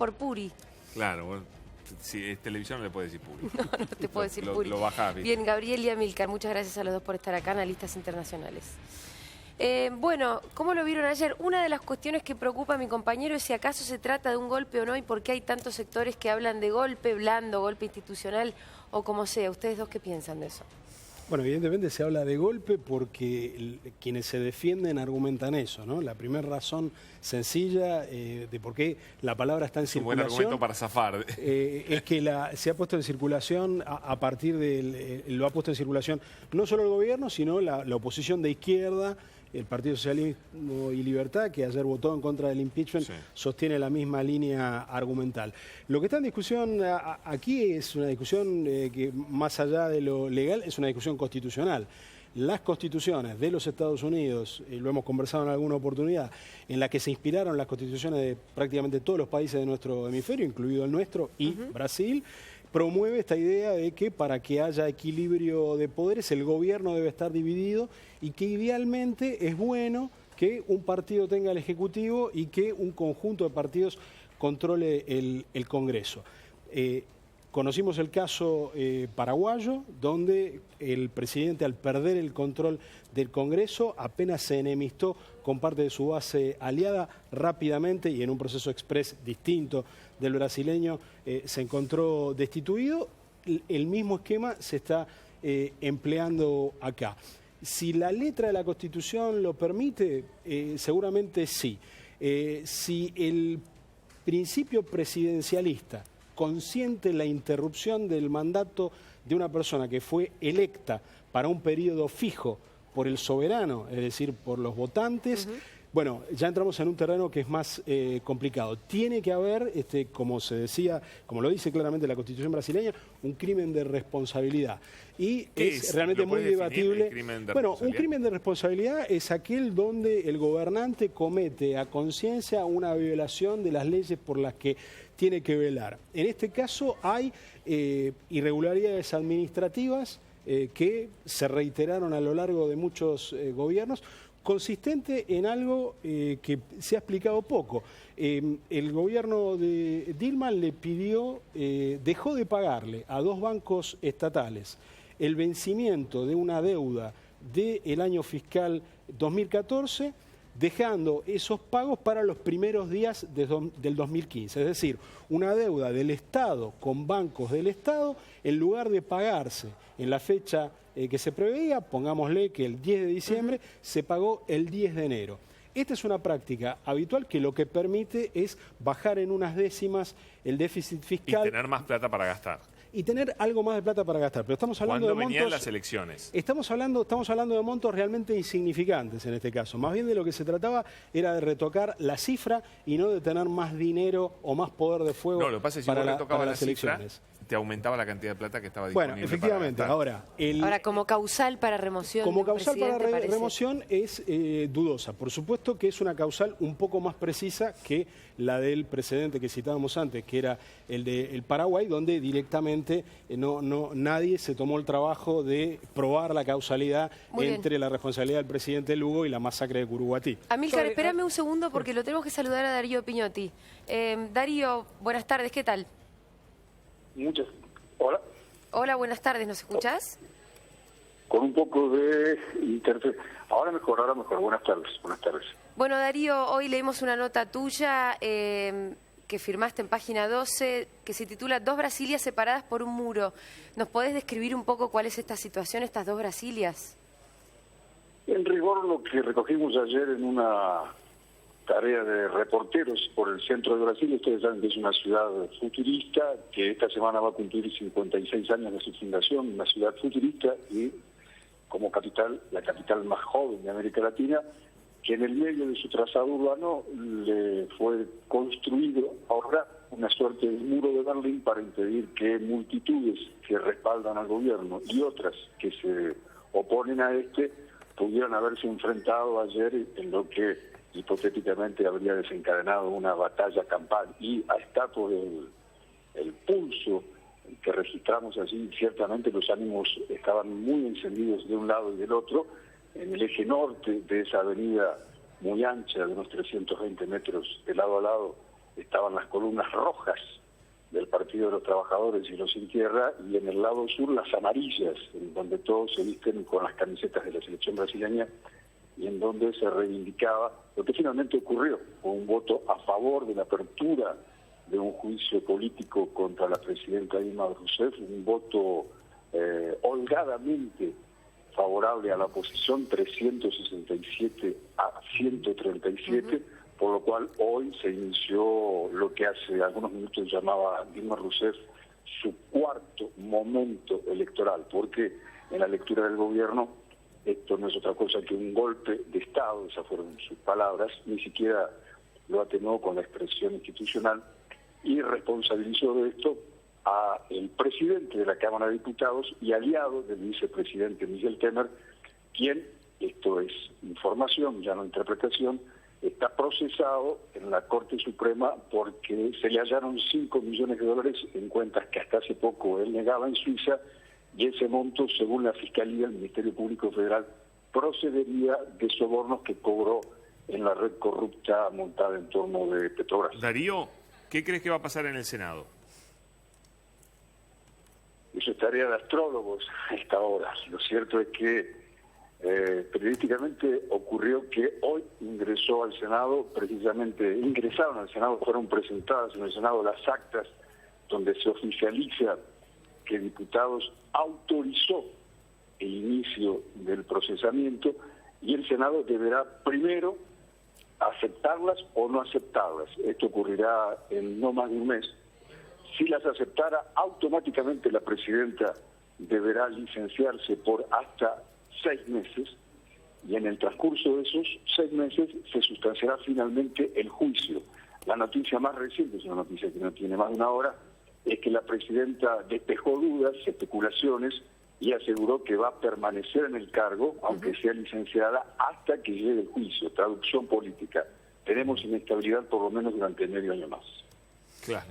por Puri. Claro, bueno, si es televisión no le puedes decir Puri. No te puedo decir Puri. Lo bajás, ¿viste? Bien, Gabriel y Amílcar, muchas gracias a los dos por estar acá, analistas internacionales. Bueno, ¿cómo lo vieron ayer? Una de las cuestiones que preocupa a mi compañero es si acaso se trata de un golpe o no y por qué hay tantos sectores que hablan de golpe blando, golpe institucional o como sea. ¿Ustedes dos qué piensan de eso? Bueno, evidentemente se habla de golpe porque quienes se defienden argumentan eso, ¿no? La primera razón sencilla de por qué la palabra está en circulación. Un buen argumento para zafar. Es que se ha puesto en circulación a partir lo ha puesto en circulación no solo el gobierno, sino la oposición de izquierda. El Partido Socialismo y Libertad, que ayer votó en contra del impeachment, sí, sostiene la misma línea argumental. Lo que está en discusión aquí es una discusión que, más allá de lo legal, es una discusión constitucional. Las constituciones de los Estados Unidos, lo hemos conversado en alguna oportunidad, en la que se inspiraron las constituciones de prácticamente todos los países de nuestro hemisferio, incluido el nuestro y Brasil, promueve esta idea de que para que haya equilibrio de poderes el gobierno debe estar dividido y que idealmente es bueno que un partido tenga el Ejecutivo y que un conjunto de partidos controle el Congreso. Conocimos el caso paraguayo, donde el presidente, al perder el control del Congreso, apenas se enemistó con parte de su base aliada, rápidamente y en un proceso express distinto del brasileño, se encontró destituido. El mismo esquema se está empleando acá. Si la letra de la Constitución lo permite, seguramente sí. Si el principio presidencialista consiente la interrupción del mandato de una persona que fue electa para un periodo fijo por el soberano, es decir, por los votantes, bueno, ya entramos en un terreno que es más complicado. Tiene que haber, como se decía, como lo dice claramente la Constitución brasileña, un crimen de responsabilidad. Y es realmente muy debatible. Bueno, un crimen de responsabilidad es aquel donde el gobernante comete a conciencia una violación de las leyes por las que tiene que velar. En este caso hay irregularidades administrativas que se reiteraron a lo largo de muchos gobiernos, consistente en algo que se ha explicado poco. El gobierno de Dilma le pidió, dejó de pagarle a 2 bancos estatales el vencimiento de una deuda del año fiscal 2014, dejando esos pagos para los primeros días del 2015. Es decir, una deuda del Estado con bancos del Estado, en lugar de pagarse en la fecha que se preveía, pongámosle que el 10 de diciembre, se pagó el 10 de enero. Esta es una práctica habitual que lo que permite es bajar en unas décimas el déficit fiscal. Y tener más plata para gastar. Y tener algo más de plata para gastar. Pero estamos hablando de montos... ¿Cuándo venían las elecciones? Estamos hablando de montos realmente insignificantes en este caso. Más bien de lo que se trataba era de retocar la cifra y no de tener más dinero o más poder de fuego lo que pasa es que si vos retocabas las elecciones, te aumentaba la cantidad de plata que estaba disponible. Bueno, efectivamente. Ahora como causal para remoción. Como causal para remoción es dudosa. Por supuesto que es una causal un poco más precisa que la del precedente que citábamos antes, que era el del Paraguay, donde directamente nadie se tomó el trabajo de probar la causalidad entre la responsabilidad del presidente Lugo y la masacre de Curuguatí. Amílcar, espérame un segundo porque lo tenemos que saludar a Darío Piñotti. Darío, buenas tardes, ¿qué tal? Hola. Hola, buenas tardes, ¿nos escuchás? Con un poco de interferencia. Ahora mejor. Buenas tardes. Bueno, Darío, hoy leímos una nota tuya que firmaste en página 12, que se titula Dos Brasilias separadas por un muro. ¿Nos podés describir un poco cuál es esta situación, estas dos Brasilias? En rigor, lo que recogimos ayer en una tarea de reporteros por el centro de Brasil, ustedes saben que es una ciudad futurista, que esta semana va a cumplir 56 años de su fundación, una ciudad futurista y como capital, la capital más joven de América Latina, que en el medio de su trazado urbano le fue construido ahora una suerte de muro de Berlín para impedir que multitudes que respaldan al gobierno y otras que se oponen a pudieran haberse enfrentado ayer en lo que hipotéticamente habría desencadenado una batalla campal. Y a estatua el pulso que registramos allí, ciertamente los ánimos estaban muy encendidos de un lado y del otro. En el eje norte de esa avenida muy ancha, de unos 320 metros de lado a lado, estaban las columnas rojas del Partido de los Trabajadores y los Sin Tierra, y en el lado sur las amarillas, en donde todos se visten con las camisetas de la selección brasileña, y en donde se reivindicaba lo que finalmente ocurrió, un voto a favor de la apertura de un juicio político contra la presidenta Dilma Rousseff, un voto holgadamente favorable a la oposición, 367 a 137, por lo cual hoy se inició lo que hace algunos minutos llamaba Dilma Rousseff su cuarto momento electoral, porque en la lectura del gobierno esto no es otra cosa que un golpe de Estado, esas fueron sus palabras, ni siquiera lo atenuó con la expresión institucional, y responsabilizó de esto a el presidente de la Cámara de Diputados y aliado del vicepresidente Michel Temer, quien, esto es información, ya no interpretación, está procesado en la Corte Suprema porque se le hallaron 5 millones de dólares en cuentas que hasta hace poco él negaba en Suiza, y ese monto, según la Fiscalía, el Ministerio Público Federal, procedería de sobornos que cobró en la red corrupta montada en torno de Petrobras. Darío, ¿qué crees que va a pasar en el Senado? Eso es tarea de astrólogos a esta hora. Lo cierto es que periodísticamente ocurrió que hoy ingresaron al Senado, fueron presentadas en el Senado las actas donde se oficializa que Diputados autorizó el inicio del procesamiento, y el Senado deberá primero aceptarlas o no aceptarlas. Esto ocurrirá en no más de un mes. Si las aceptara, automáticamente la presidenta deberá licenciarse por hasta 6 meses, y en el transcurso de esos 6 meses se sustanciará finalmente el juicio. La noticia más reciente, es una noticia que no tiene más de una hora, es que la presidenta despejó dudas, especulaciones, y aseguró que va a permanecer en el cargo, aunque sea licenciada, hasta que llegue el juicio. Traducción política. Tenemos inestabilidad por lo menos durante medio año más. Claro.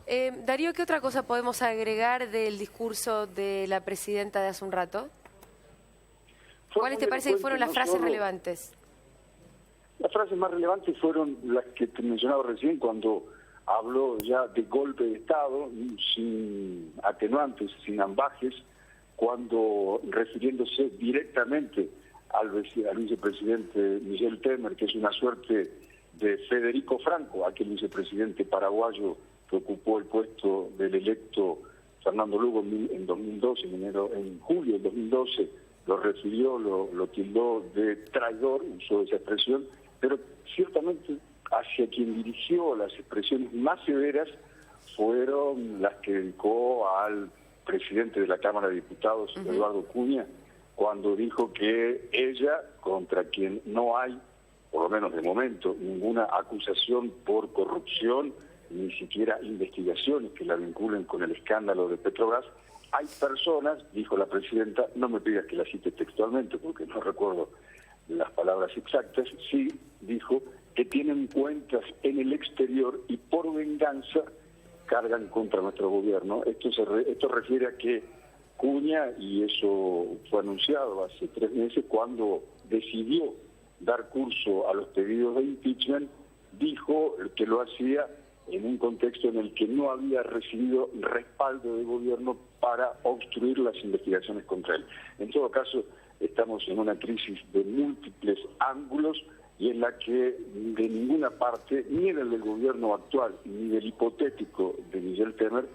Darío, ¿qué otra cosa podemos agregar del discurso de la presidenta de hace un rato? ¿Cuáles te parece que fueron las frases relevantes? Las frases más relevantes fueron las que te mencionaba recién, cuando habló ya de golpe de Estado, sin atenuantes, sin ambajes, cuando refiriéndose directamente al vicepresidente Michel Temer, que es una suerte de Federico Franco, aquel vicepresidente paraguayo que ocupó el puesto del electo Fernando Lugo en 2012, en julio de 2012, lo refirió, lo tildó de traidor, usó esa expresión, pero ciertamente hacia quien dirigió las expresiones más severas fueron las que dedicó al presidente de la Cámara de Diputados, Eduardo Cunha, cuando dijo que ella, contra quien no hay, por lo menos de momento, ninguna acusación por corrupción, ni siquiera investigaciones que la vinculen con el escándalo de Petrobras, hay personas, dijo la presidenta, no me pidas que la cite textualmente porque no recuerdo las palabras exactas, sí dijo que tienen cuentas en el exterior y por venganza cargan contra nuestro gobierno. Esto refiere a que Cunha, y eso fue anunciado hace 3 meses, cuando decidió dar curso a los pedidos de impeachment, dijo que lo hacía en un contexto en el que no había recibido respaldo del gobierno para obstruir las investigaciones contra él. En todo caso, estamos en una crisis de múltiples ángulos y en la que de ninguna parte, ni del gobierno actual, ni del hipotético de Michel Temer,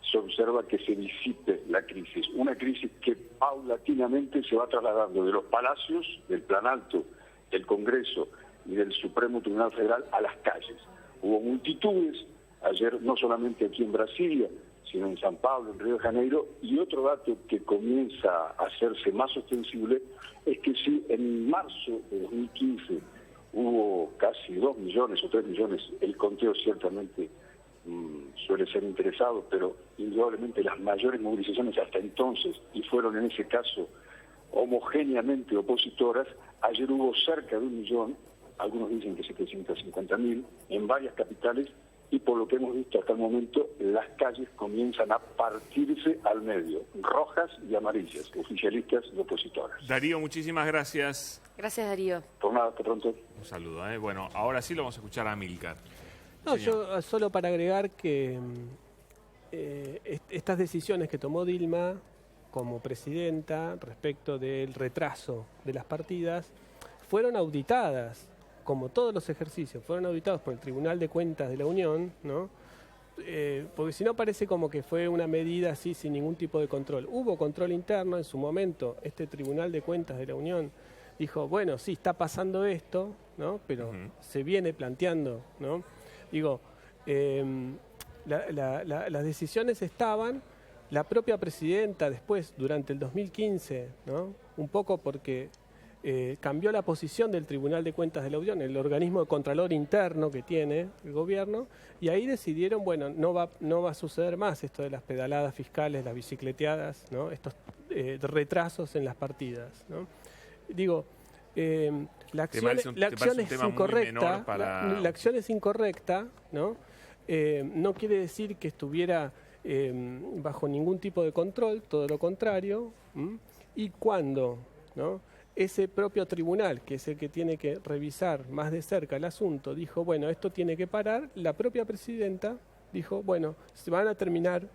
se observa que se disipe la crisis. Una crisis que paulatinamente se va trasladando de los palacios, del Planalto, del Congreso y del Supremo Tribunal Federal a las calles. Hubo multitudes, ayer no solamente aquí en Brasilia, sino en San Pablo, en Río de Janeiro, y otro dato que comienza a hacerse más ostensible es que si en marzo de 2015 hubo casi 2 millones o 3 millones, el conteo ciertamente suele ser interesado, pero indudablemente las mayores movilizaciones hasta entonces, y fueron en ese caso homogéneamente opositoras, ayer hubo cerca de 1 millón, algunos dicen que 750.000, en varias capitales, y por lo que hemos visto hasta el momento, las calles comienzan a partirse al medio, rojas y amarillas, oficialistas y opositoras. Darío, muchísimas gracias. Gracias, Darío. Por nada, hasta pronto. Un saludo. Bueno, ahora sí lo vamos a escuchar a Amílcar. No, yo solo para agregar que estas decisiones que tomó Dilma como presidenta respecto del retraso de las partidas fueron auditadas, como todos los ejercicios, fueron auditados por el Tribunal de Cuentas de la Unión, ¿no? Porque si no parece como que fue una medida así sin ningún tipo de control. Hubo control interno en su momento. Este Tribunal de Cuentas de la Unión dijo, bueno, sí, está pasando esto, ¿no? Pero se viene planteando, ¿no? Digo, las decisiones estaban, la propia presidenta después, durante el 2015, ¿no? Un poco porque cambió la posición del Tribunal de Cuentas de la Unión, el organismo de contralor interno que tiene el gobierno, y ahí decidieron, bueno, no va a suceder más esto de las pedaladas fiscales, las bicicleteadas, ¿no? Estos retrasos en las partidas, ¿no? Digo, la acción es incorrecta, la acción es incorrecta, ¿no? No quiere decir que estuviera bajo ningún tipo de control, todo lo contrario, y cuando, ¿no? Ese propio tribunal, que es el que tiene que revisar más de cerca el asunto, dijo, bueno, esto tiene que parar, la propia presidenta dijo, bueno, se van a terminar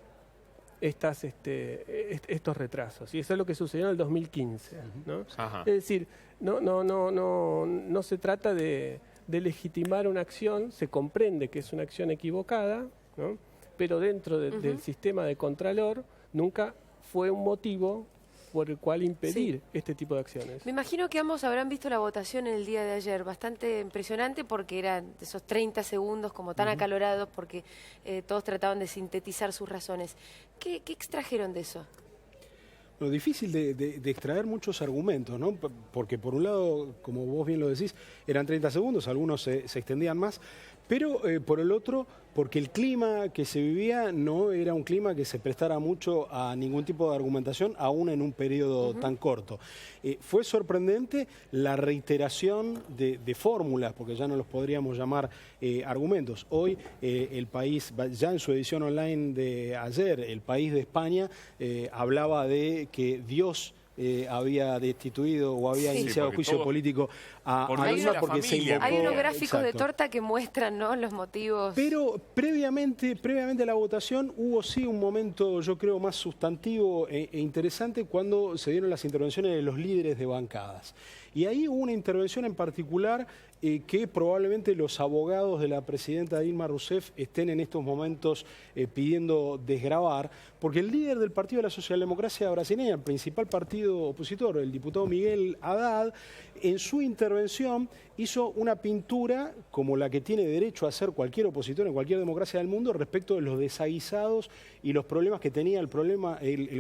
estos retrasos. Y eso es lo que sucedió en el 2015, ¿no? Es decir, no se trata de legitimar una acción, se comprende que es una acción equivocada, ¿no? Pero dentro del sistema de contralor nunca fue un motivo por el cual impedir este tipo de acciones. Me imagino que ambos habrán visto la votación en el día de ayer, bastante impresionante porque eran esos 30 segundos como tan acalorados porque todos trataban de sintetizar sus razones. ¿Qué extrajeron de eso? Lo difícil de extraer muchos argumentos, ¿no? Porque por un lado, como vos bien lo decís, eran 30 segundos, algunos se extendían más, pero por el otro, porque el clima que se vivía no era un clima que se prestara mucho a ningún tipo de argumentación, aún en un periodo tan corto. Fue sorprendente la reiteración de fórmulas, porque ya no los podríamos llamar argumentos. Hoy El País, ya en su edición online de ayer, El País de España, hablaba de que Dios había destituido o había iniciado juicio político a Dilma porque se invocó. Hay unos gráficos de torta que muestran, ¿no?, los motivos. Pero previamente a la votación hubo sí un momento, yo creo, más sustantivo e interesante cuando se dieron las intervenciones de los líderes de bancadas. Y ahí hubo una intervención en particular que probablemente los abogados de la presidenta Dilma Rousseff estén en estos momentos pidiendo desgravar, porque el líder del Partido de la Socialdemocracia Brasileña, el principal partido opositor, el diputado Miguel Haddad, en su intervención hizo una pintura como la que tiene derecho a hacer cualquier opositor en cualquier democracia del mundo respecto de los desaguisados y los problemas que tenía el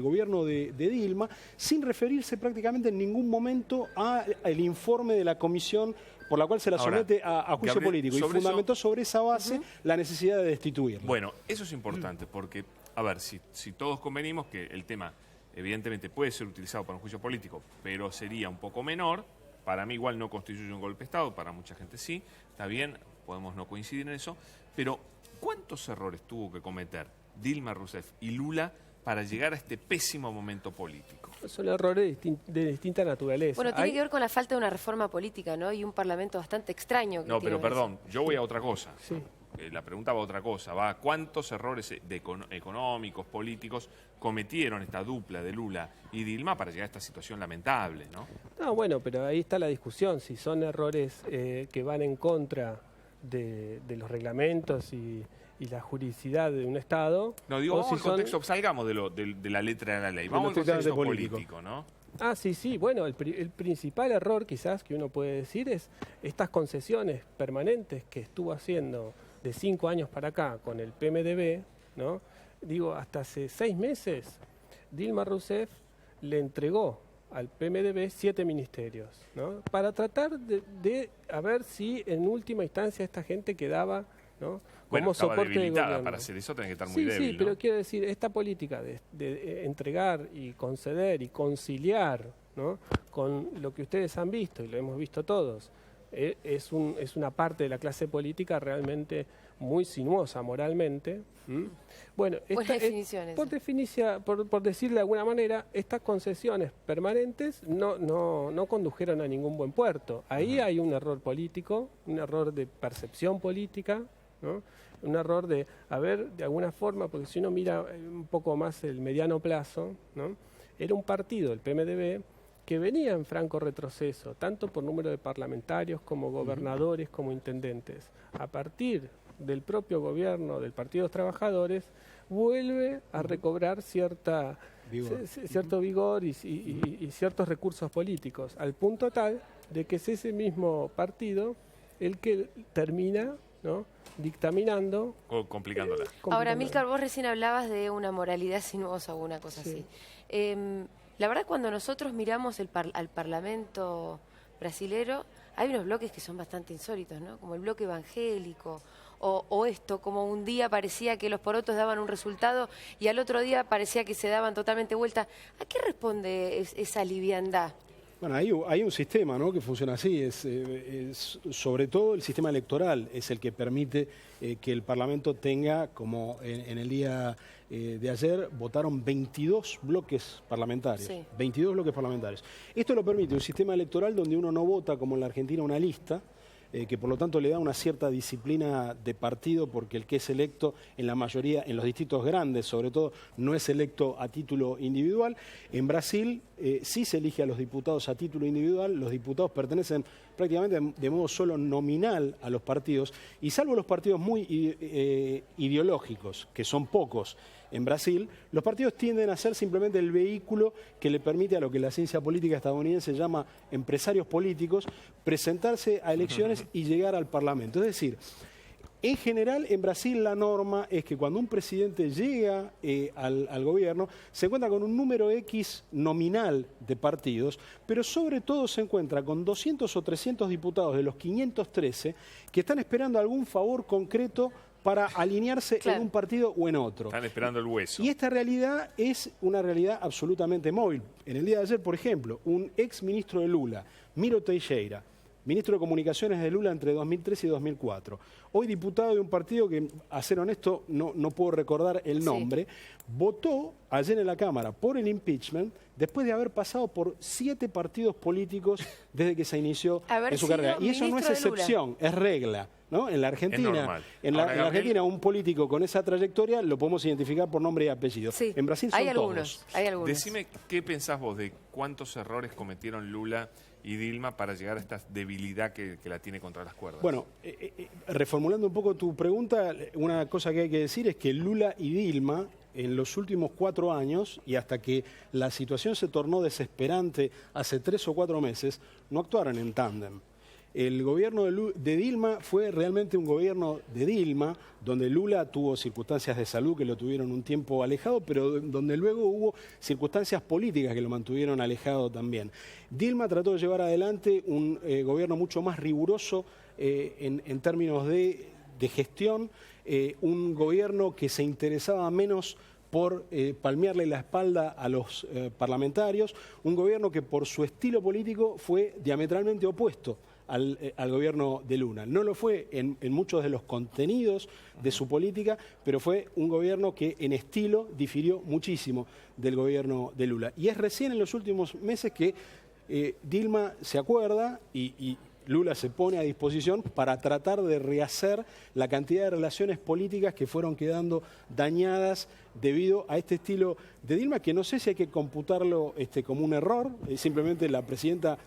gobierno de Dilma, sin referirse prácticamente en ningún momento al informe de la comisión por la cual se la somete a juicio político, y fundamentó sobre esa base la necesidad de destituirla. Bueno, eso es importante porque, a ver, si todos convenimos que el tema evidentemente puede ser utilizado para un juicio político, pero sería un poco menor, para mí igual no constituye un golpe de Estado, para mucha gente sí, está bien, podemos no coincidir en eso, pero ¿cuántos errores tuvo que cometer Dilma Rousseff y Lula para llegar a este pésimo momento político? Son errores de distinta naturaleza. Bueno, tiene que ver con la falta de una reforma política, ¿no? Y un parlamento bastante extraño. No, pero perdón, yo voy a otra cosa. Sí. La pregunta va a otra cosa, va a cuántos errores económicos, políticos cometieron esta dupla de Lula y Dilma para llegar a esta situación lamentable, ¿no? No, bueno, pero ahí está la discusión, si son errores que van en contra de los reglamentos y la juridicidad de un Estado. No, digo, vamos al contexto, salgamos de la letra de la ley, vamos al contexto político, ¿no? Ah, sí, bueno, el principal error quizás que uno puede decir es estas concesiones permanentes que estuvo haciendo de 5 años para acá con el PMDB, ¿no? Digo, hasta hace 6 meses Dilma Rousseff le entregó al PMDB 7 ministerios, ¿no? Para tratar de a ver si en última instancia esta gente quedaba, ¿no?, bueno, como soporte de gobierno. Para hacer eso tenés que estar muy débil, sí, ¿no? pero quiero decir, esta política de entregar y conceder y conciliar, ¿no?, con lo que ustedes han visto y lo hemos visto todos, es una parte de la clase política realmente muy sinuosa moralmente. Bueno, por decirle de alguna manera, estas concesiones permanentes no condujeron a ningún buen puerto. Ahí hay un error político, un error de percepción política, ¿no? Un error de haber, de alguna forma, porque si uno mira un poco más el mediano plazo, ¿no? Era un partido, el PMDB, que venía en franco retroceso, tanto por número de parlamentarios como gobernadores, como intendentes. A partir del propio gobierno del Partido de los Trabajadores, vuelve a recobrar cierto vigor y ciertos recursos políticos, al punto tal de que es ese mismo partido el que termina, ¿no?, dictaminando. Complicándola. Ahora, Amílcar, vos recién hablabas de una moralidad sinuosa o una cosa así. La verdad, cuando nosotros miramos al Parlamento brasilero, hay unos bloques que son bastante insólitos, ¿no? Como el bloque evangélico, o esto, como un día parecía que los porotos daban un resultado y al otro día parecía que se daban totalmente vuelta. ¿A qué responde esa liviandad? Bueno, hay un sistema, ¿no?, que funciona así, es sobre todo el sistema electoral es el que permite que el Parlamento tenga, como en el día de ayer, votaron 22 bloques parlamentarios, 22 bloques parlamentarios. Esto lo permite un sistema electoral donde uno no vota, como en la Argentina, una lista, que por lo tanto le da una cierta disciplina de partido, porque el que es electo en la mayoría, en los distritos grandes sobre todo, no es electo a título individual. En Brasil sí se elige a los diputados a título individual, los diputados pertenecen prácticamente de modo solo nominal a los partidos, y salvo los partidos muy ideológicos, que son pocos en Brasil, los partidos tienden a ser simplemente el vehículo que le permite a lo que la ciencia política estadounidense llama empresarios políticos presentarse a elecciones y llegar al Parlamento. Es decir, en general en Brasil la norma es que cuando un presidente llega al gobierno se encuentra con un número X nominal de partidos, pero sobre todo se encuentra con 200 o 300 diputados de los 513 que están esperando algún favor concreto para alinearse en un partido o en otro. Están esperando el hueso. Y esta realidad es una realidad absolutamente móvil. En el día de ayer, por ejemplo, un ex ministro de Lula, Miro Teixeira, ministro de Comunicaciones de Lula entre 2003 y 2004, hoy diputado de un partido que, a ser honesto, no puedo recordar el nombre, votó ayer en la Cámara por el impeachment después de haber pasado por 7 partidos políticos desde que se inició en su carrera. Y eso no es excepción, es regla, ¿no? En la Argentina, en la Argentina, un político con esa trayectoria lo podemos identificar por nombre y apellido. En Brasil son todos. Hay algunos. Decime, ¿qué pensás vos de cuántos errores cometieron Lula y Dilma para llegar a esta debilidad que la tiene contra las cuerdas? Bueno, reformulando un poco tu pregunta, una cosa que hay que decir es que Lula y Dilma, en los últimos 4 años, y hasta que la situación se tornó desesperante hace 3 o 4 meses, no actuaron en tándem. El gobierno de Dilma fue realmente un gobierno de Dilma, donde Lula tuvo circunstancias de salud que lo tuvieron un tiempo alejado, pero donde luego hubo circunstancias políticas que lo mantuvieron alejado también. Dilma trató de llevar adelante un gobierno mucho más riguroso en términos de gestión, un gobierno que se interesaba menos por palmearle la espalda a los parlamentarios, un gobierno que por su estilo político fue diametralmente opuesto al gobierno de Lula. No lo fue en muchos de los contenidos de su política, pero fue un gobierno que en estilo difirió muchísimo del gobierno de Lula. Y es recién en los últimos meses que Dilma se acuerda y Lula se pone a disposición para tratar de rehacer la cantidad de relaciones políticas que fueron quedando dañadas debido a este estilo de Dilma, que no sé si hay que computarlo como un error, simplemente la presidenta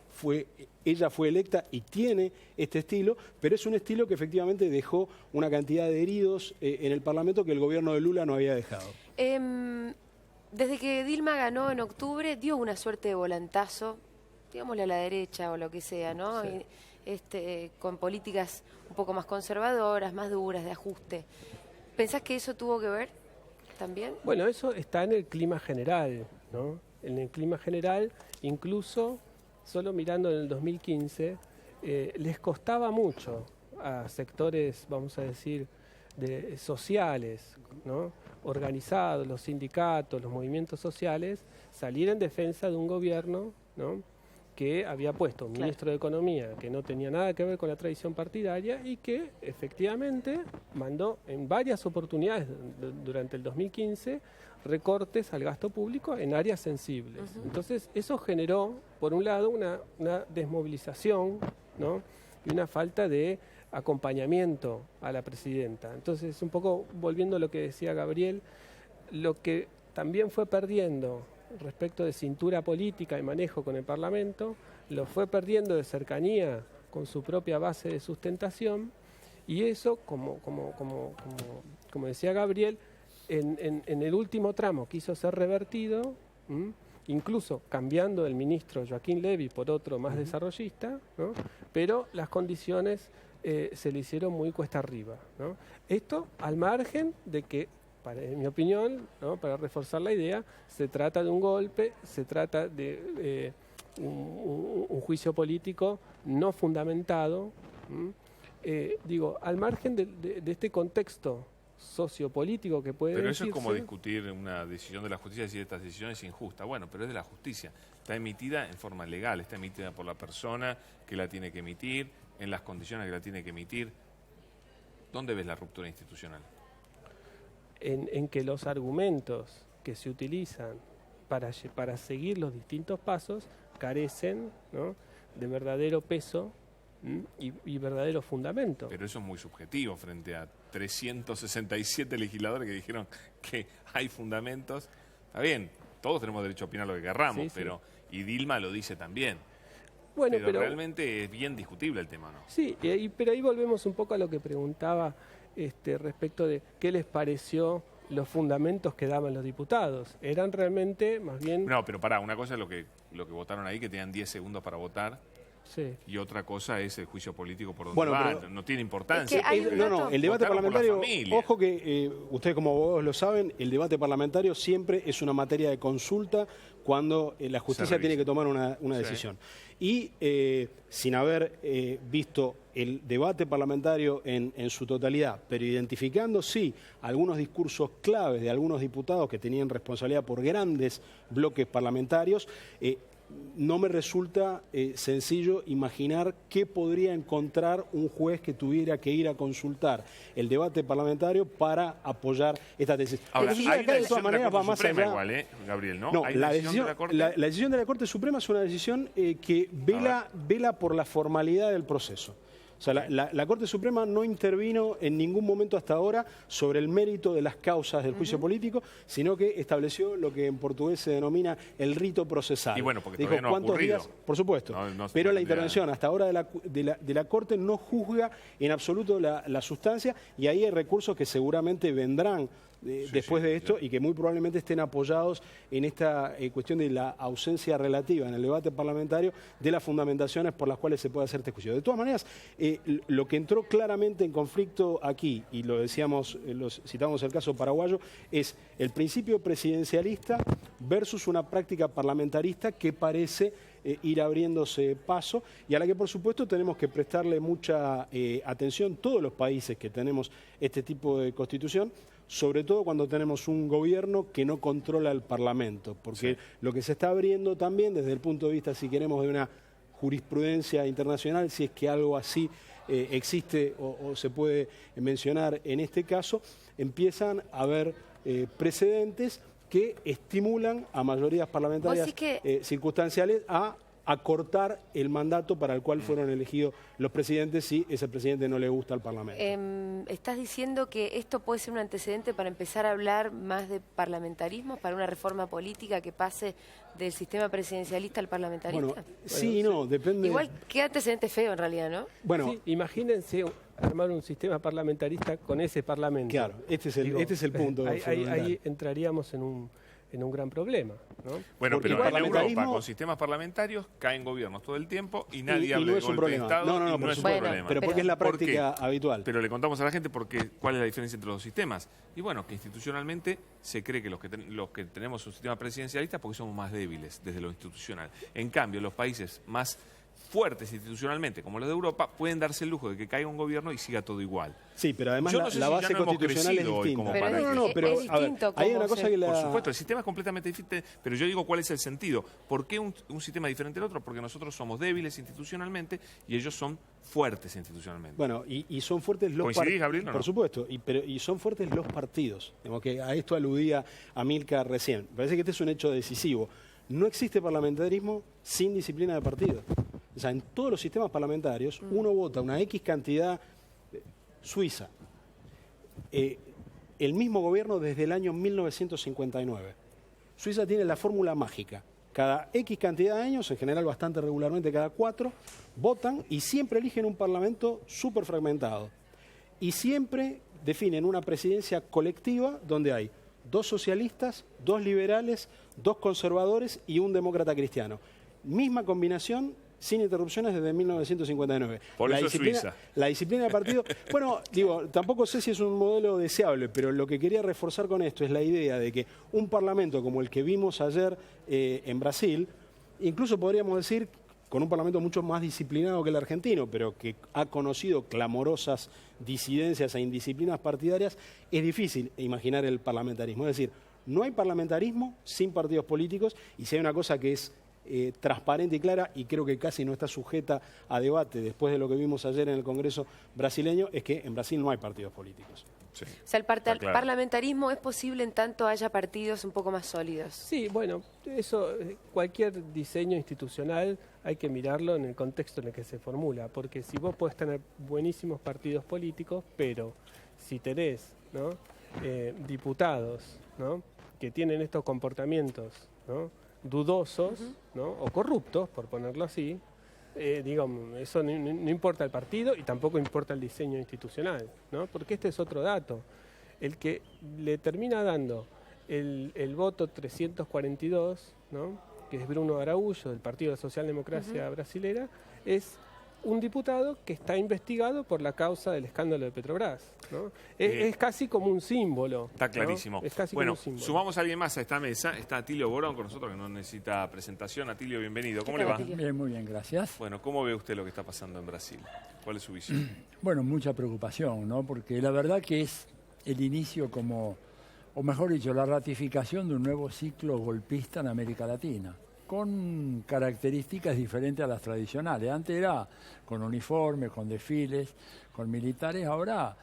ella fue electa y tiene este estilo, pero es un estilo que efectivamente dejó una cantidad de heridos en el Parlamento que el gobierno de Lula no había dejado. Desde que Dilma ganó en octubre, dio una suerte de volantazo, digámosle a la derecha o lo que sea, ¿no? Sí. Con políticas un poco más conservadoras, más duras, de ajuste. ¿Pensás que eso tuvo que ver también? Bueno, eso está en el clima general, ¿no? En el clima general, incluso, solo mirando en el 2015, les costaba mucho a sectores, vamos a decir, sociales, ¿no?, organizados, los sindicatos, los movimientos sociales, salir en defensa de un gobierno, ¿no?, que había puesto un ministro de Economía que no tenía nada que ver con la tradición partidaria y que efectivamente mandó en varias oportunidades durante el 2015 recortes al gasto público en áreas sensibles. Entonces eso generó, por un lado, una desmovilización, ¿no?, y una falta de acompañamiento a la presidenta. Entonces, un poco volviendo a lo que decía Gabriel, lo que también fue perdiendo respecto de cintura política y manejo con el Parlamento, lo fue perdiendo de cercanía con su propia base de sustentación, y eso, como decía Gabriel, en el último tramo quiso ser revertido, incluso cambiando el ministro Joaquín Levy por otro más desarrollista, ¿no? Pero las condiciones se le hicieron muy cuesta arriba, ¿no? Esto al margen de que, en mi opinión, ¿no?, para reforzar la idea, se trata de un golpe, se trata de un juicio político no fundamentado. Digo, al margen de este contexto sociopolítico que puede Pero eso decirse, es como discutir una decisión de la justicia y decir esta decisión es injusta. Bueno, pero es de la justicia. Está emitida en forma legal, está emitida por la persona que la tiene que emitir, en las condiciones que la tiene que emitir. ¿Dónde ves la ruptura institucional? en que los argumentos que se utilizan para seguir los distintos pasos carecen, ¿no?, de verdadero peso y verdadero fundamento. Pero eso es muy subjetivo frente a 367 legisladores que dijeron que hay fundamentos. Está bien, todos tenemos derecho a opinar lo que querramos, Sí, sí. pero y Dilma lo dice también. Bueno, pero realmente es bien discutible el tema, ¿no? Sí, pero ahí volvemos un poco a lo que preguntaba respecto de qué les pareció los fundamentos que daban los diputados. Eran realmente, más bien... No, pero pará, una cosa es lo que votaron ahí, que tenían 10 segundos para votar, Sí. y otra cosa es el juicio político por donde Bueno, va. pero- No tiene importancia. Es que hay un dato- El debate Votaron por la parlamentario, familia. ojo que ustedes como abogados lo saben, el debate parlamentario siempre es una materia de consulta cuando la justicia revisa. tiene que tomar una Sí. decisión. Y sin haber visto el debate parlamentario en su totalidad, pero identificando, sí, algunos discursos claves de algunos diputados que tenían responsabilidad por grandes bloques parlamentarios, no me resulta sencillo imaginar qué podría encontrar un juez que tuviera que ir a consultar el debate parlamentario para apoyar esta tesis. Ahora, La decisión hay acá, una de decisión todas de la maneras, va Corte más Suprema allá. igual, Gabriel, ¿no? No, Hay la una decisión, de la Corte. la decisión de la Corte Suprema es una decisión que vela por la formalidad del proceso. O sea, la Corte Suprema no intervino en ningún momento hasta ahora sobre el mérito de las causas del juicio político, sino que estableció lo que en portugués se denomina el rito procesal. Y bueno, porque Dijo todavía no ha cuántos ocurrido. días, por supuesto, No pero la tendría- intervención hasta ahora de la Corte no juzga en absoluto la sustancia, y ahí hay recursos que seguramente vendrán después de esto, y que muy probablemente estén apoyados en esta cuestión de la ausencia relativa en el debate parlamentario de las fundamentaciones por las cuales se puede hacer este juicio. De todas maneras, lo que entró claramente en conflicto aquí, y lo decíamos, citamos el caso paraguayo, es el principio presidencialista versus una práctica parlamentarista que parece ir abriéndose paso, y a la que por supuesto tenemos que prestarle mucha atención todos los países que tenemos este tipo de constitución, sobre todo cuando tenemos un gobierno que no controla el Parlamento, porque lo que se está abriendo también desde el punto de vista, si queremos, de una jurisprudencia internacional, si es que algo así existe o se puede mencionar en este caso, empiezan a haber precedentes que estimulan a mayorías parlamentarias Vos decís que- circunstanciales a acortar el mandato para el cual fueron elegidos los presidentes si ese presidente no le gusta al Parlamento. ¿Estás diciendo que esto puede ser un antecedente para empezar a hablar más de parlamentarismo, para una reforma política que pase del sistema presidencialista al parlamentarista? Bueno, sí y no, depende. Igual, qué antecedente feo en realidad, ¿no? Bueno, Sí, imagínense armar un sistema parlamentarista con ese parlamento. claro, este es el punto Ahí fundamental. entraríamos en un gran problema, ¿no? Bueno, Porque pero el en Europa, parlamentarismo- con sistemas parlamentarios, caen gobiernos todo el tiempo y nadie y habla no de es un golpe de problema. Estado No, y por no es un supuesto. problema. Pero porque es la ¿Por qué? práctica habitual. Pero le contamos a la gente cuál es la diferencia entre los dos sistemas. Y bueno, que institucionalmente se cree que los que tenemos un sistema presidencialista porque somos más débiles desde lo institucional. En cambio, los países más fuertes institucionalmente, como los de Europa, pueden darse el lujo de que caiga un gobierno y siga todo igual. Sí, pero además Yo no la, sé la si base ya no hemos constitucional es crecido hoy distinta. como Pero para es- que- pero es a ver, distinto hay cómo una cosa se- que la... Por supuesto, el sistema es completamente diferente, pero yo digo cuál es el sentido. ¿Por qué un sistema diferente al otro? Porque nosotros somos débiles institucionalmente y ellos son fuertes institucionalmente. Bueno, y son fuertes los ¿Coincidís, Gabriel, o no? Por supuesto, y son fuertes los partidos. Digamos que a esto aludía Amílcar recién. Me parece que este es un hecho decisivo. No existe parlamentarismo sin disciplina de partido. O sea, en todos los sistemas parlamentarios uno vota una X cantidad Suiza. El mismo gobierno desde el año 1959. Suiza tiene la fórmula mágica. Cada X cantidad de años, en general bastante regularmente, cada 4, votan y siempre eligen un parlamento súper fragmentado. Y siempre definen una presidencia colectiva donde hay 2 socialistas, 2 liberales, 2 conservadores y un demócrata cristiano. Misma combinación, sin interrupciones desde 1959. Por eso Suiza. La disciplina de partido... Bueno, digo, tampoco sé si es un modelo deseable, pero lo que quería reforzar con esto es la idea de que un parlamento como el que vimos ayer en Brasil, incluso podríamos decir con un parlamento mucho más disciplinado que el argentino, pero que ha conocido clamorosas disidencias e indisciplinas partidarias, es difícil imaginar el parlamentarismo. Es decir, no hay parlamentarismo sin partidos políticos, y si hay una cosa que es transparente y clara, y creo que casi no está sujeta a debate después de lo que vimos ayer en el Congreso brasileño, es que en Brasil no hay partidos políticos. Sí, O sea, el parlamentarismo es posible en tanto haya partidos un poco más sólidos. Sí, bueno, eso, cualquier diseño institucional hay que mirarlo en el contexto en el que se formula, porque si vos podés tener buenísimos partidos políticos, pero si tenés, ¿no? Diputados, ¿no? que tienen estos comportamientos, ¿no? dudosos, ¿no? o corruptos, por ponerlo así, digamos, eso no importa el partido y tampoco importa el diseño institucional, ¿no? Porque este es otro dato. El que le termina dando el voto 342, ¿no? que es Bruno Araújo, del Partido de la Socialdemocracia Brasilera, es un diputado que está investigado por la causa del escándalo de Petrobras, ¿no? Es casi como un símbolo. Está clarísimo. ¿no? Es casi bueno, como un símbolo. sumamos a alguien más a esta mesa. Está Atilio Borón con nosotros, que no necesita presentación. Atilio, bienvenido. ¿Cómo le va? Bien, muy bien, gracias. Bueno, ¿cómo ve usted lo que está pasando en Brasil? ¿Cuál es su visión? Bueno, mucha preocupación, ¿no? Porque la verdad que es el inicio o mejor dicho, la ratificación de un nuevo ciclo golpista en América Latina, con características diferentes a las tradicionales. Antes era con uniformes, con desfiles, con militares, ahora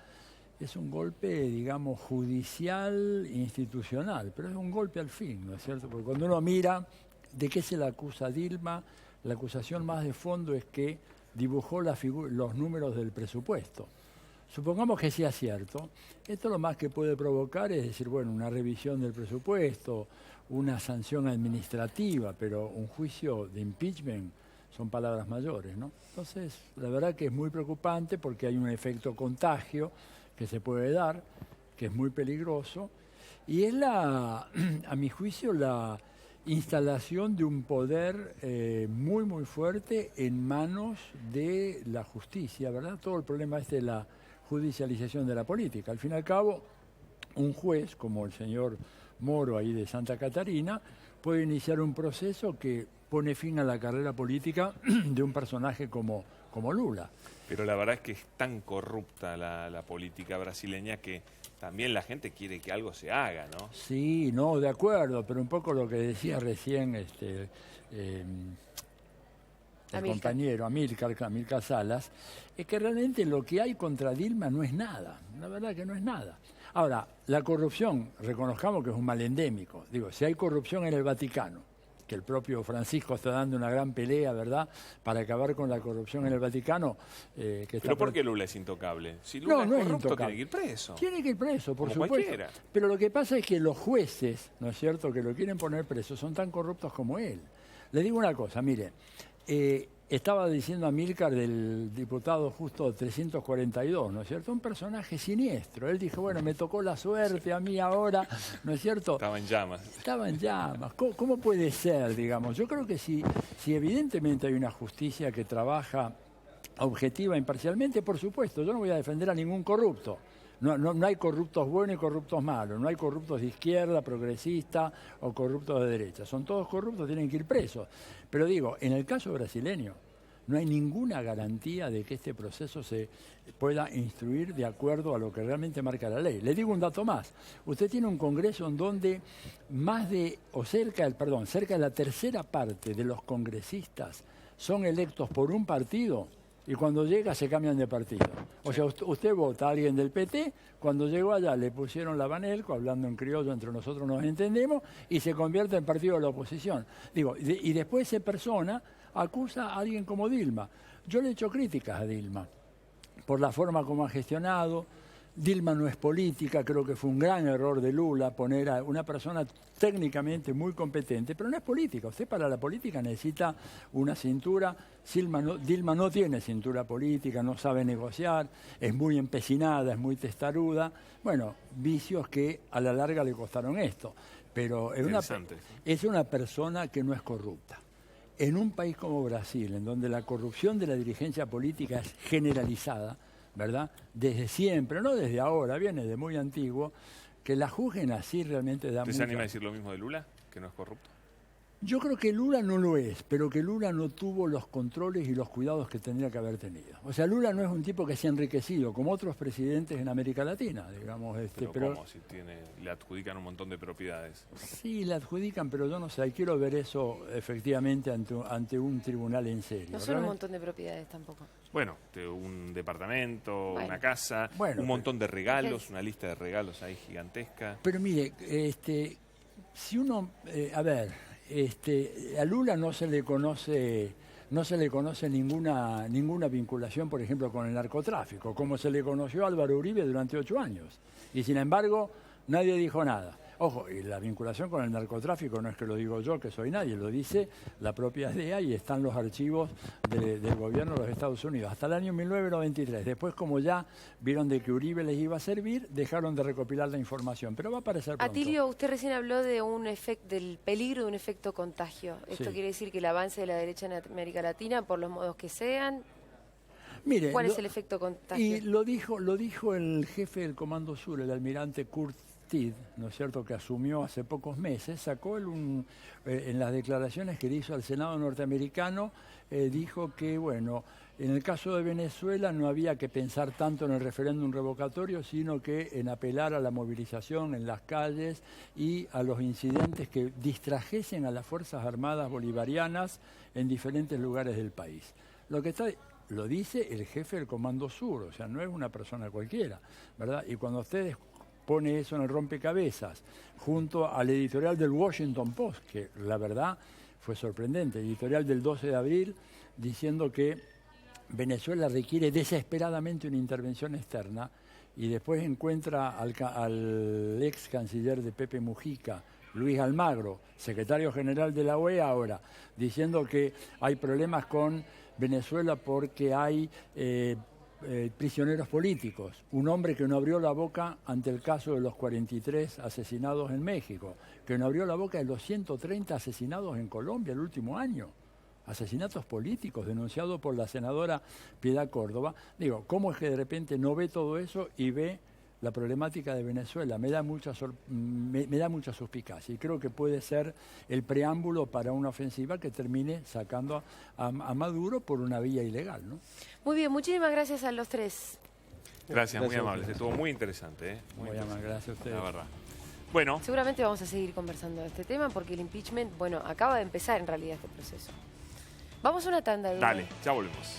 es un golpe, digamos, judicial, institucional, pero es un golpe al fin, ¿no es cierto? Porque cuando uno mira de qué se le acusa a Dilma, la acusación más de fondo es que dibujó los números del presupuesto. Supongamos que sea cierto, esto lo más que puede provocar es decir, bueno, una revisión del presupuesto, una sanción administrativa, pero un juicio de impeachment son palabras mayores, ¿no? Entonces, la verdad que es muy preocupante porque hay un efecto contagio que se puede dar, que es muy peligroso, y es a mi juicio, la instalación de un poder muy, muy fuerte en manos de la justicia, ¿verdad? Todo el problema es de la judicialización de la política. Al fin y al cabo, un juez como el señor Moro ahí de Santa Catarina puede iniciar un proceso que pone fin a la carrera política de un personaje como Lula. Pero la verdad es que es tan corrupta la política brasileña que también la gente quiere que algo se haga, ¿no? Sí, no, de acuerdo, pero un poco lo que decía recién el compañero Amílcar Salas, es que realmente lo que hay contra Dilma no es nada, la verdad que no es nada. Ahora, la corrupción, reconozcamos que es un mal endémico. Digo, si hay corrupción en el Vaticano, que el propio Francisco está dando una gran pelea, ¿verdad?, para acabar con la corrupción en el Vaticano. ¿Pero por qué Lula es intocable? Si Lula no es corrupto, es intocable. tiene que ir preso. Tiene que ir preso, por Como supuesto. cualquiera. Pero lo que pasa es que los jueces, ¿no es cierto?, que lo quieren poner preso, son tan corruptos como él. Le digo una cosa, mire, estaba diciendo Amílcar del diputado justo 342, ¿no es cierto? Un personaje siniestro. Él dijo, bueno, me tocó la suerte a mí ahora, ¿no es cierto? Estaba en llamas. Estaba en llamas. ¿Cómo puede ser, digamos? Yo creo que si evidentemente hay una justicia que trabaja objetiva, imparcialmente, por supuesto, yo no voy a defender a ningún corrupto. No hay corruptos buenos y corruptos malos, no hay corruptos de izquierda, progresista o corruptos de derecha. Son todos corruptos, tienen que ir presos. Pero digo, en el caso brasileño, no hay ninguna garantía de que este proceso se pueda instruir de acuerdo a lo que realmente marca la ley. Le digo un dato más. Usted tiene un Congreso en donde cerca de la tercera parte de los congresistas son electos por un partido y cuando llega se cambian de partido. O sea, usted vota a alguien del PT, cuando llegó allá le pusieron la Banelco, hablando en criollo entre nosotros nos entendemos, y se convierte en partido de la oposición. Digo, y después esa persona acusa a alguien como Dilma. Yo le he hecho críticas a Dilma. por la forma como ha gestionado. Dilma no es política, creo que fue un gran error de Lula poner a una persona técnicamente muy competente, pero no es política. Usted para la política necesita una cintura. Dilma no tiene cintura política, no sabe negociar, es muy empecinada, es muy testaruda. Bueno, vicios que a la larga le costaron esto. Pero es una persona que no es corrupta. En un país como Brasil, en donde la corrupción de la dirigencia política es generalizada, ¿verdad? Desde siempre, no desde ahora, viene de muy antiguo, que la juzguen así realmente da mucha... ¿Usted se anima a decir lo mismo de Lula, que no es corrupto? Yo creo que Lula no lo es, pero que Lula no tuvo los controles y los cuidados que tendría que haber tenido. O sea, Lula no es un tipo que se ha enriquecido, como otros presidentes en América Latina, digamos. Pero ¿cómo? Si le adjudican un montón de propiedades. Sí, le adjudican, pero yo no sé, quiero ver eso efectivamente ante un tribunal en serio. No son un montón de propiedades tampoco. Bueno, un departamento, una casa, un montón de regalos, una lista de regalos ahí gigantesca. Pero mire, si uno, a Lula no se le conoce ninguna vinculación, por ejemplo, con el narcotráfico, como se le conoció a Álvaro Uribe durante 8 años. Y sin embargo, nadie dijo nada. Ojo, y la vinculación con el narcotráfico no es que lo digo yo, que soy nadie, lo dice la propia DEA y están los archivos del gobierno de los Estados Unidos. Hasta el año 1993. Después, como ya vieron de que Uribe les iba a servir, dejaron de recopilar la información. Pero va a aparecer pronto. Atilio, usted recién habló de del peligro de un efecto contagio. ¿Esto quiere decir que el avance de la derecha en América Latina, por los modos que sean... Mire, ¿cuál es el efecto contagio? Y lo dijo el jefe del Comando Sur, el almirante Kurt Tidd, ¿no es cierto?, que asumió hace pocos meses, sacó en las declaraciones que le hizo al Senado norteamericano, dijo que, bueno, en el caso de Venezuela no había que pensar tanto en el referéndum revocatorio, sino que en apelar a la movilización en las calles y a los incidentes que distrajesen a las Fuerzas Armadas bolivarianas en diferentes lugares del país. Lo dice el jefe del Comando Sur, o sea, no es una persona cualquiera, ¿verdad? Y cuando ustedes pone eso en el rompecabezas, junto al editorial del Washington Post, que la verdad fue sorprendente, editorial del 12 de abril, diciendo que Venezuela requiere desesperadamente una intervención externa, y después encuentra al ex canciller de Pepe Mujica, Luis Almagro, secretario general de la OEA ahora, diciendo que hay problemas con Venezuela porque hay... prisioneros políticos, un hombre que no abrió la boca ante el caso de los 43 asesinados en México, que no abrió la boca de los 130 asesinados en Colombia el último año, asesinatos políticos denunciados por la senadora Piedad Córdoba. Digo, ¿cómo es que de repente no ve todo eso y ve la problemática de Venezuela? Me da mucha suspicacia y creo que puede ser el preámbulo para una ofensiva que termine sacando a Maduro por una vía ilegal, ¿no? Muy bien, muchísimas gracias a los tres. Gracias, muy amables. Estuvo muy interesante. Muy amable, gracias a ustedes. La verdad. Bueno. Seguramente vamos a seguir conversando de este tema porque el impeachment, bueno, acaba de empezar en realidad este proceso. Vamos a una tanda. Dale, ya volvemos.